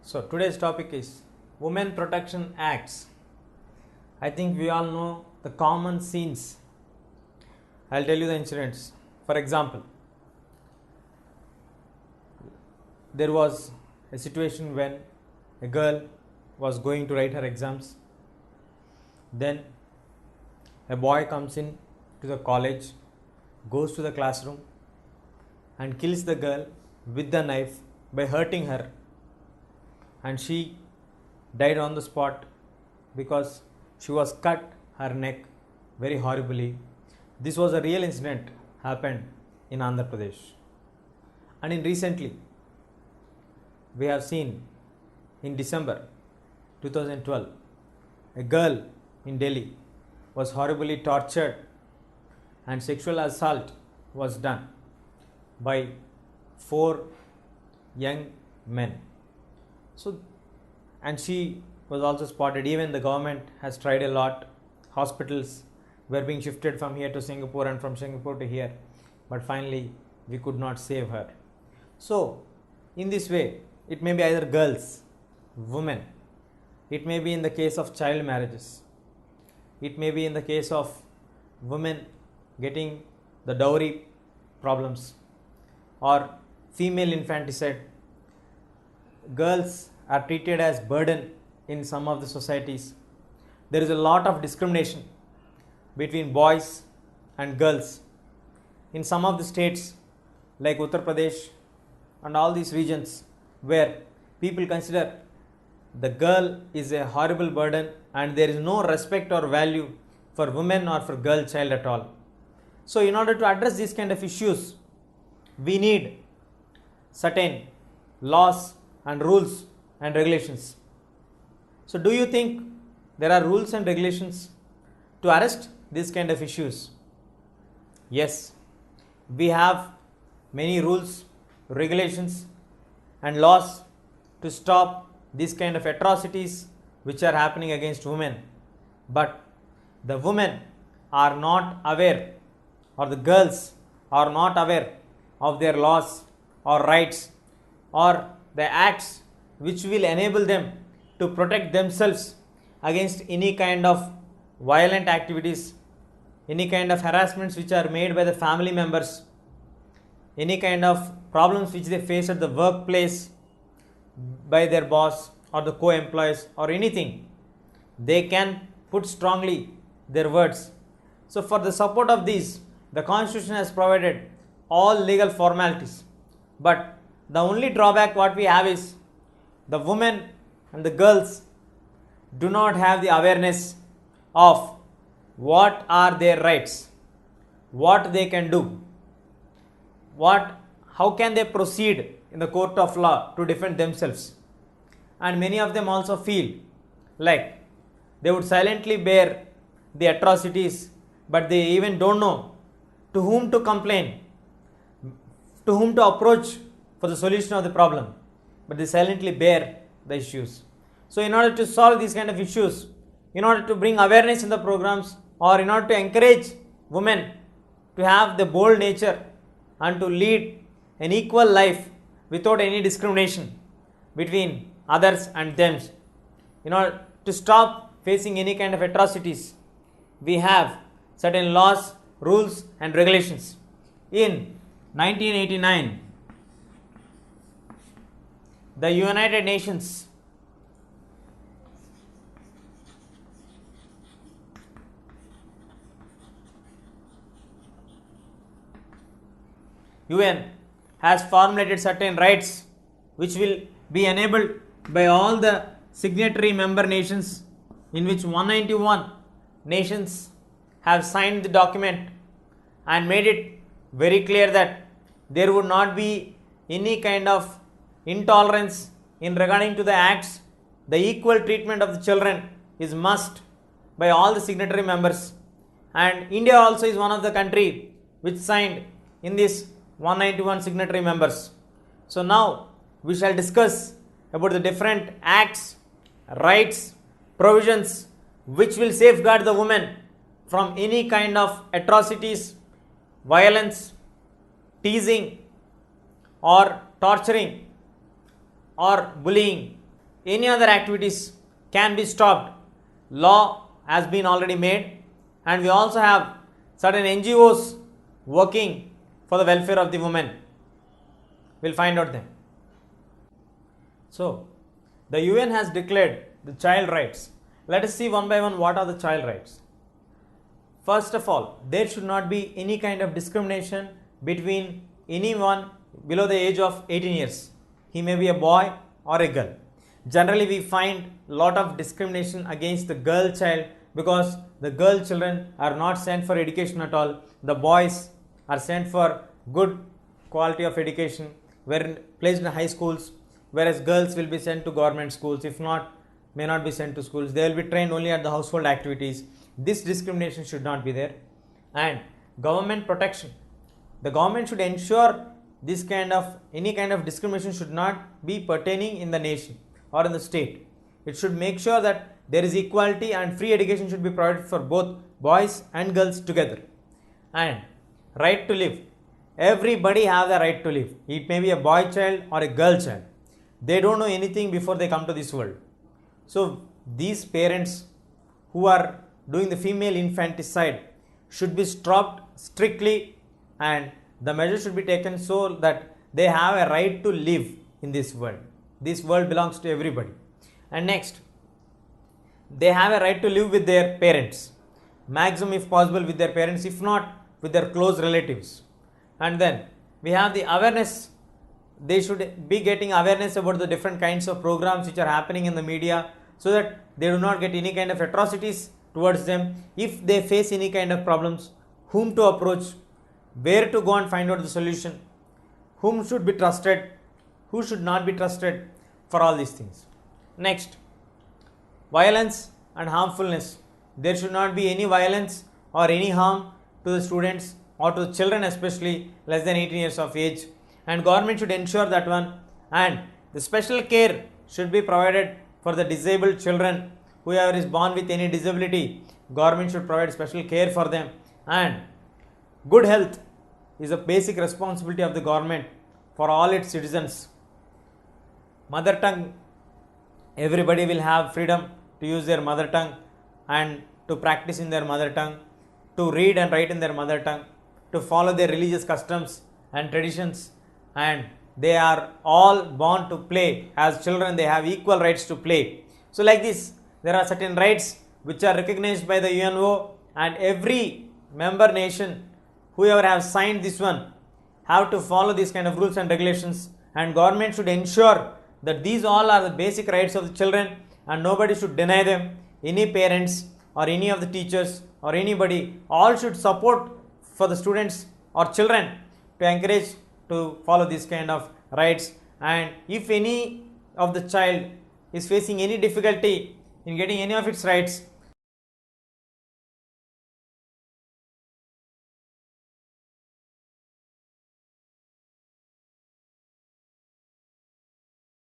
So today's topic is Women Protection Acts. I think we all know the common scenes. I'll tell you the incidents. For example, there was a situation when a girl was going to write her exams. Then a boy comes in to the college, goes to the classroom and kills the girl with the knife by hurting her, and she died on the spot because she was cut her neck very horribly. This was a real incident happened in Andhra Pradesh. And in recently we have seen in December 2012 a girl in Delhi was horribly tortured and sexual assault was done by 4 young men. So, and she was also spotted. Even the government has tried a lot. Hospitals were being shifted from here to Singapore and from Singapore to here, but finally we could not save her. So in this way, it may be either girls, women, it may be in the case of child marriages, it may be in the case of women getting the dowry problems or female infanticide. Girls are treated as burden in some of the societies. There is a lot of discrimination between boys and girls in some of the states like Uttar Pradesh and all these regions where people consider the girl is a horrible burden and there is no respect or value for women or for girl child at all. So in order to address these kind of issues, we need certain laws and rules and regulations. So do you think there are rules and regulations to arrest these kind of issues? Yes, we have many rules, regulations and laws to stop these kind of atrocities which are happening against women. But the women are not aware, or the girls are not aware of their laws or rights or the acts which will enable them to protect themselves against any kind of violent activities, any kind of harassments which are made by the family members, any kind of problems which they face at the workplace by their boss or the co-employees or anything. They can put strongly their words. So for the support of these, the Constitution has provided all legal formalities. But the only drawback what we have is the women and the girls do not have the awareness of what are their rights, what they can do, how can they proceed in the court of law to defend themselves. And many of them also feel like they would silently bear the atrocities, but they even don't know to whom to complain, to whom to approach for the solution of the problem, but they silently bear the issues. So in order to solve these kind of issues, in order to bring awareness in the programs, or in order to encourage women to have the bold nature and to lead an equal life without any discrimination between others and them, in order to stop facing any kind of atrocities, we have certain laws, rules and regulations. In 1989, the United Nations UN has formulated certain rights which will be enabled by all the signatory member nations, in which 191 nations have signed the document and made it very clear that there would not be any kind of intolerance in regarding to the acts. The equal treatment of the children is must by all the signatory members, and India also is one of the country which signed in this 191 signatory members. So now we shall discuss about the different acts, rights, provisions which will safeguard the women from any kind of atrocities, violence, teasing or torturing or bullying any other activities can be stopped. Law has been already made, and we also have certain NGOs working for the welfare of the women. We'll find out them. So, the UN has declared the child rights. Let us see one by one what are the child rights. First of all, there should not be any kind of discrimination between anyone below the age of 18 years. He may be a boy or a girl. Generally, we find lot of discrimination against the girl child because the girl children are not sent for education at all. The boys are sent for good quality of education, were placed in high schools, whereas girls will be sent to government schools. If not, may not be sent to schools. They will be trained only at the household activities. This discrimination should not be there. And government protection. The government should ensure this kind of any kind of discrimination should not be pertaining in the nation or in the state. It should make sure that there is equality and free education should be provided for both boys and girls together. And right to live. Everybody have the right to live. It may be a boy child or a girl child. They don't know anything before they come to this world. So these parents who are doing the female infanticide should be stopped strictly, and the measure should be taken so that they have a right to live in this world. This world belongs to everybody. And next, they have a right to live with their parents, maximum if possible with their parents, if not with their close relatives. And then we have the awareness. They should be getting awareness about the different kinds of programs which are happening in the media, so that they do not get any kind of atrocities towards them. If they face any kind of problems, whom to approach, where to go and find out the solution, whom should be trusted, who should not be trusted, for all these things. Next, violence and harmfulness. There should not be any violence or any harm to the students or to the children, especially less than 18 years of age. And government should ensure that one. And the special care should be provided for the disabled children. Whoever is born with any disability, government should provide special care for them. And good health is a basic responsibility of the government for all its citizens. Mother tongue, everybody will have freedom to use their mother tongue and to practice in their mother tongue, to read and write in their mother tongue, to follow their religious customs and traditions. And they are all born to play. As children, they have equal rights to play. So like this, there are certain rights which are recognized by the UNO, and every member nation, whoever has signed this one, have to follow these kind of rules and regulations. And government should ensure that these all are the basic rights of the children, and nobody should deny them. Any parents or any of the teachers or anybody, all should support for the students or children to encourage to follow this kind of rights. And if any of the child is facing any difficulty in getting any of its rights,